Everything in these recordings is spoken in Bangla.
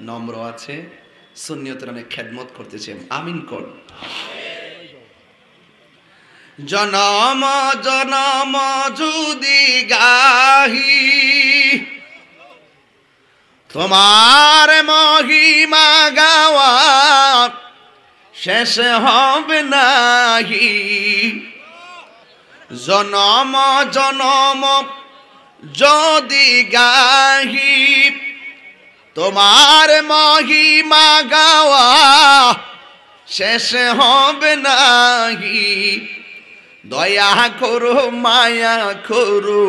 নম্র আছে, সুন্নিয়তের অনেক খেদমত করতেছে। আমিন কর। জনম জনম যদি গাহি তোমার মহিমা গাওয়া শেষ হবে নাহি। জনম জনম যদি গাহি তোমার মহিমা গাওয়া শেষ হবে নাহি। দয়া করো মায়া করো,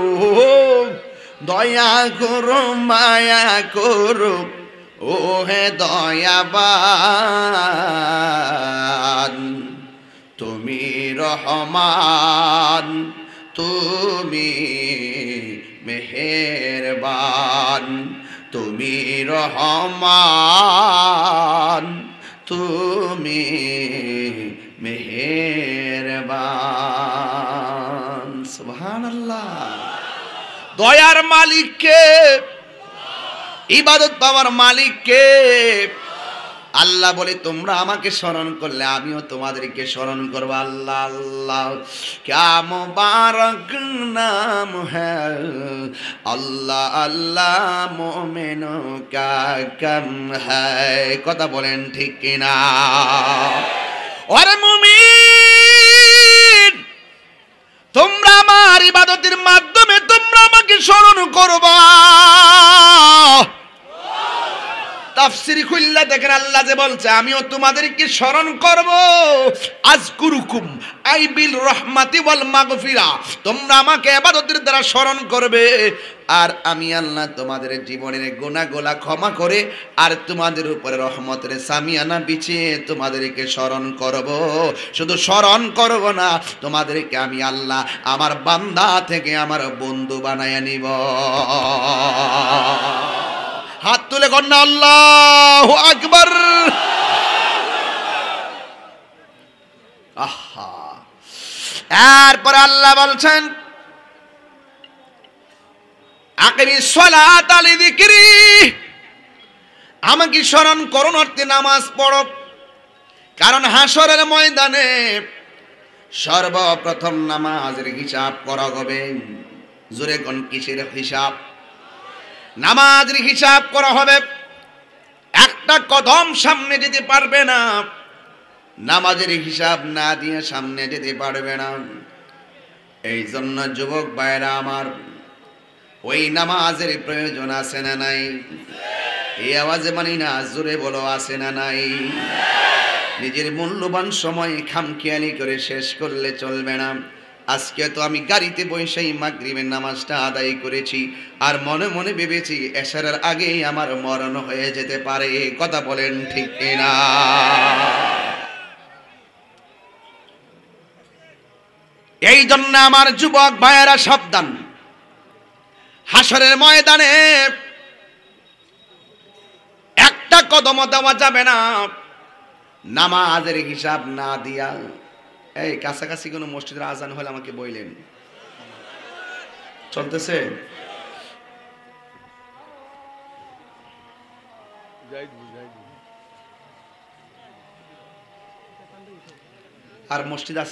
দয়া করো মায়া করো, ও হে দয়াবান। তুমি রহমান, তুমি মেহেরবান, তুমি রহমান, তুমি মেহেরবান। সুবহানাল্লাহ। দয়ার মালিক কে? ইবাদত পাওয়ার মালিক কে? আল্লাহ বলে তোমরা আমাকে স্মরণ করলে আমিও তোমাদেরকে স্মরণ করব। আল্লাহ আল্লাহ ক্যা মুবারক নাম হ্যায়, আল্লাহ আল্লাহ মোমেনো ক্যা কম হ্যায়। কথা বলেন ঠিক কিনা? ওরে মুমিন, তোমরা আমার ইবাদতের মাধ্যমে তোমরা আমাকে স্মরণ করবা। তাফসীর খুললা দেখেন আল্লাহ যে বলছে আমিও তোমাদেরকে স্মরণ করব। আযকুরুকুম আই বিল রাহমাতি ওয়াল মাগফিরা। তোমরা আমাকে ইবাদতের দ্বারা স্মরণ করবে আর আমি আল্লাহ তোমাদের জীবনের গুনাহগুলো ক্ষমা করে আর তোমাদের উপরে রহমতের সামিয়ানা বিছিয়ে তোমাদেরকে স্মরণ করব। শুধু স্মরণ করব না, তোমাদেরকে আমি আল্লাহ আমার বান্দা থেকে আমার বন্ধু বানায়া নিব। হাত তুলে কন্যা আল্লাহু আকবার। আহা, এরপর আল্লাহ বলছেন আকিমিস সালাতা লিযিকরি, আমাকে স্মরণ করুন অর্থে নামাজ পড়ো। কারণ হাসরের ময়দানে সর্বপ্রথম নামাজের হিসাব করা হবে। জোরে কোন কিসের হিসাব? নামাজের হিসাব করা হবে। একটা কদম সামনে যেতে পারবে না, নামাজের হিসাব না দিয়ে সামনে যেতে পারবে না। এই জন্য যুবক ভাইরা আমার, ওই নামাজের প্রয়োজন আছে না নাই? এই আওয়াজে মানি না, জোরে বলো আছে না নাই? নিজের মূল্যবান সময় খামখেয়ালি করে শেষ করলে চলবে না। আজকে তো আমি গাড়িতে বসেই মাগরিবের নামাজটা আদায় করেছি আর মনে মনে ভেবেছি এশারের আগেই আমার মরণ হয়ে যেতে পারে। কথা বলেন ঠিক কিনা? এই জন্য আমার যুবক ভাইয়েরা সাবধান। হাসরের ময়দানে একটা কদমও দেওয়া যাবে না নামাজের হিসাব না দিয়া। এই কাছাকাছি কোনো মসজিদের আজান হলে আমাকে বললেন। চলতেছে? আর মসজিদ আছে